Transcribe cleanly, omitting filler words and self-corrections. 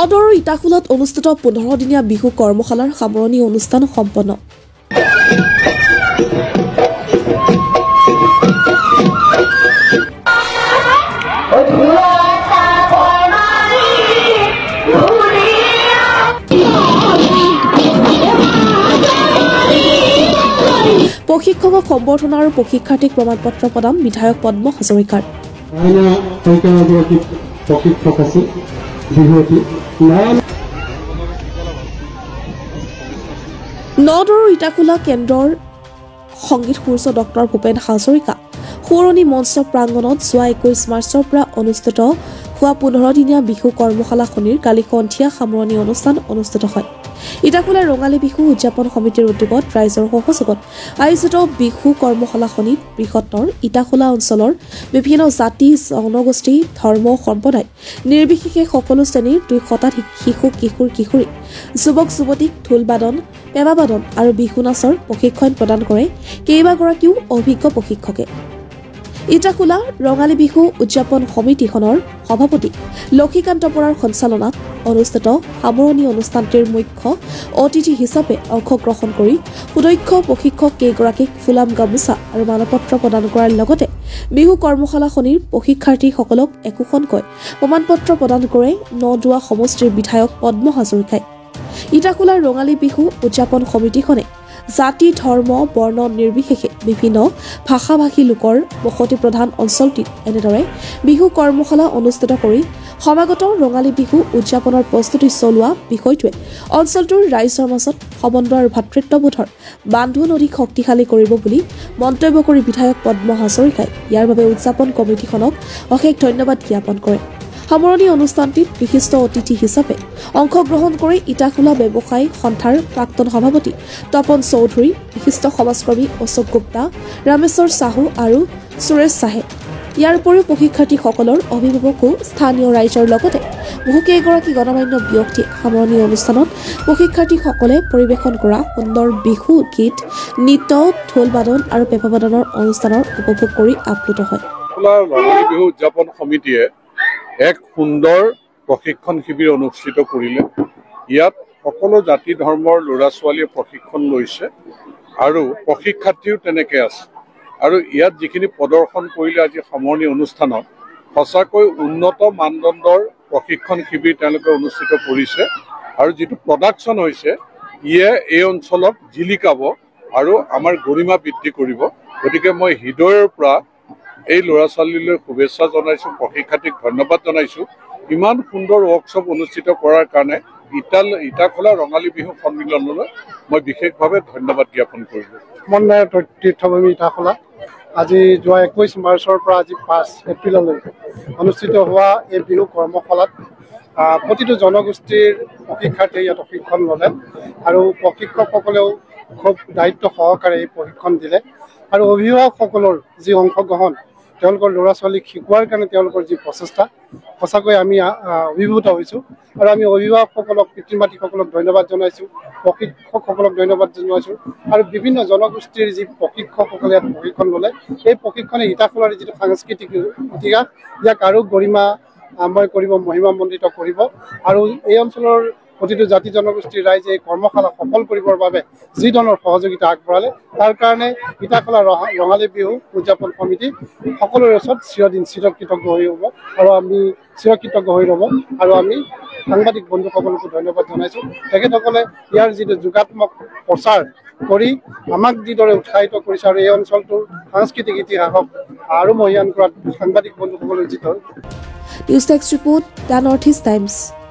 নদৰৰ ইটাখোলত অনুষ্ঠিত 15 দিনীয়া বিহু কৰ্মশালাৰ সামৰণি অনুষ্ঠান সম্পন্ন। প্ৰশিক্ষকক সম্বৰ্ধনা আৰু প্ৰশিক্ষাৰ্থীক প্ৰমাণপত্ৰ প্ৰদান বিধায়ক পদ্ম হাজৰিকাৰ। প্ৰশিক্ষক আছে নদৰৰ ইটাখোলা কেন্দ্ৰৰ সংগীত সূৰ্য ডক্টৰ ভূপেন হাজৰিকা সুৰণী মঞ্চ প্ৰাংগণত যোৱা 21 মাৰ্চৰ পৰা অনুষ্ঠিত হোৱা 15 দিনীয়া বিহু কৰ্মশালাখনিৰ কালি সন্ধিয়া সামৰণি অনুষ্ঠান অনুষ্ঠিত হয়। ইটাখোলা ৰঙালী বিহু উদযাপন সমিতিৰ উদ্যোগত ৰাইজৰ সহযোগত আয়োজিত বিহু কৰ্মশালাখনিত বৃহত্তৰ ইটাখোলা অঞ্চলৰ বিভিন্ন জাতি জনগোষ্ঠী ধৰ্ম সম্প্ৰদায় নিৰ্বিশেষে সকলো শ্ৰেণীৰ 200 শতাধিক শিশু কিশোৰ কিশোৰী যুৱক যুৱতীক ঢোলবাদন পেঁপাবাদন আৰু বিহু নাচৰ প্ৰশিক্ষণ প্ৰদান কৰে কেইবাগৰাকীও অভিজ্ঞ প্ৰশিক্ষকে। ইটাখোলা ৰঙালী বিহু উদযাপন সমিতিখনৰ সভাপতি লক্ষীকান্ত বৰাৰ সঞ্চালনাত অনুষ্ঠিত সামৰণি অনুষ্ঠানটিৰ মুখ্য অতিথি হিচাপে অংশগ্ৰহণ কৰি সুদক্ষ প্ৰশিক্ষক কেইগৰাকীক ফুলাম গামোচা আৰু মানপত্ৰ প্ৰদান কৰাৰ লগতে বিহু কৰ্মশালাখনিৰ প্ৰশিক্ষাৰ্থীসকলক একোখনকৈ প্ৰমাণপত্ৰ প্ৰদান কৰে নদুৱা সমষ্টিৰ বিধায়ক পদ্ম হাজৰিকাই। ইটাখোলাৰ ৰঙালী বিহু উদযাপন সমিতিখনে জাতি ধৰ্ম বৰ্ণ নিৰ্বিশেষে বিভিন্ন ভাষাভাষী লোকৰ বসতি প্ৰধান অঞ্চলটিত এনেদৰে বিহু কৰ্মশালা অনুষ্ঠিত কৰি সমাগত ৰঙালী বিহু উদযাপনৰ প্ৰস্তুতি চলোৱা বিষয়টোৱে অঞ্চলটোৰ ৰাইজৰ মাজত সমন্বয় আৰু ভাতৃত্ববোধৰ বান্ধোন অধিক শক্তিশালী কৰিব বুলি মন্তব্য কৰি বিধায়ক পদ্ম হাজৰিকাই ইয়াৰ বাবে উদযাপন কমিটিখনক অশেষ ধন্যবাদ জ্ঞাপন কৰে। সামৰণি অনুষ্ঠানটিত বিশিষ্ট অতিথি হিচাপে অংশগ্ৰহণ কৰি ইটাখোলা ব্যৱসায়ী সন্থাৰ প্ৰাক্তন সভাপতি তপন চৌধুৰী, বিশিষ্ট সমাজকৰ্মী অশোক গুপ্তা, ৰামেশ্বৰ চাহু আৰু সুৰেশ চাহে। ইয়াৰ উপৰিও প্ৰশিক্ষাৰ্থীসকলৰ অভিভাৱকো স্থানীয় ৰাইজৰ লগতে বহুকেইগৰাকী গণমান্য ব্যক্তিয়ে সামৰণি অনুষ্ঠানত প্ৰশিক্ষাৰ্থীসকলে পৰিৱেশন কৰা সুন্দৰ বিহু গীত নৃত্য ঢোলবাদন আৰু পেঁপাবাদনৰ অনুষ্ঠানৰ উপভোগ কৰি আপ্লুত হয়। ৰঙালী বিহু উদযাপন সমিতিয়ে এক সুন্দৰ প্ৰশিক্ষণ শিবিৰ অনুষ্ঠিত কৰিলে। ইয়াত সকলো জাতি ধৰ্মৰ ল'ৰা ছোৱালীয়ে প্ৰশিক্ষণ লৈছে আৰু প্ৰশিক্ষাৰ্থীও তেনেকৈ আছে আৰু ইয়াত যিখিনি প্ৰদৰ্শন কৰিলে আজি সামৰণি অনুষ্ঠানত সঁচাকৈ উন্নত মানদণ্ডৰ প্ৰশিক্ষণ শিবিৰ তেওঁলোকে অনুষ্ঠিত কৰিছে আৰু যিটো প্ৰডাকশ্যন হৈছে ইয়ে এই অঞ্চলক জিলিকাব আৰু আমাৰ গৰিমা বৃদ্ধি কৰিব। গতিকে মই হৃদয়ৰ পৰা এই ল'ৰা ছোৱালীলৈ শুভেচ্ছা জনাইছোঁ, প্ৰশিক্ষাৰ্থীক ধন্যবাদ জনাইছোঁ। ইমান সুন্দৰ ৱৰ্কশ্বপ অনুষ্ঠিত কৰাৰ কাৰণে ইটাখোলা ৰঙালী বিহু সন্মিলনলৈ মই বিশেষভাৱে ধন্যবাদ জ্ঞাপন কৰিলোঁ। সমন্বয় তীৰ্থভূমি ইটাখোলা আজি যোৱা 21 মাৰ্চৰ পৰা আজি 5 এপ্ৰিললৈ অনুষ্ঠিত হোৱা এই বিহু কৰ্মশালাত প্ৰতিটো জনগোষ্ঠীৰ প্ৰশিক্ষাৰ্থীয়ে ইয়াত প্ৰশিক্ষণ ল'লে আৰু প্ৰশিক্ষকসকলেও খুব দায়িত্ব সহকাৰে এই প্ৰশিক্ষণ দিলে আৰু অভিভাৱকসকলৰ যি অংশগ্ৰহণ তেওঁলোকৰ ল'ৰা ছোৱালীক শিকোৱাৰ কাৰণে তেওঁলোকৰ যি প্ৰচেষ্টা সঁচাকৈ আমি অভিভূত হৈছোঁ আৰু আমি অভিভাৱকসকলক পিতৃ মাতৃসকলক ধন্যবাদ জনাইছোঁ, প্ৰশিক্ষকসকলক ধন্যবাদ জনাইছোঁ আৰু বিভিন্ন জনগোষ্ঠীৰ যি প্ৰশিক্ষকসকলে ইয়াত প্ৰশিক্ষণ ল'লে এই প্ৰশিক্ষণে ইটাখোলাৰ যিটো সাংস্কৃতিক ইতিহাস ইয়াক আৰু গৰিমাময় কৰিব, মহিমামণ্ডিত কৰিব আৰু এই অঞ্চলৰ প্ৰতিটো জাতি জনগোষ্ঠীৰ ৰাইজে এই কৰ্মশালা সফল কৰিবৰ বাবে যি ধৰণৰ সহযোগিতা আগবঢ়ালে তাৰ কাৰণে ইটাখোলা ৰঙালী বিহু উদযাপন সমিতি সকলোৰে ওচৰত চিৰদিন চিৰকৃতজ্ঞ হৈ ৰ'ব আৰু আমি চিৰকৃতজ্ঞ হৈ ৰ'ব আৰু আমি সাংবাদিক বন্ধুসকলকো ধন্যবাদ জনাইছোঁ। তেখেতসকলে ইয়াৰ যিটো যোগাত্মক প্ৰচাৰ কৰি আমাক যিদৰে উৎসাহিত কৰিছে আৰু এই অঞ্চলটোৰ সাংস্কৃতিক ইতিহাসক আৰু মহিয়ান কৰাত সাংবাদিক বন্ধুসকলৰ যিটো news desk report the north east times.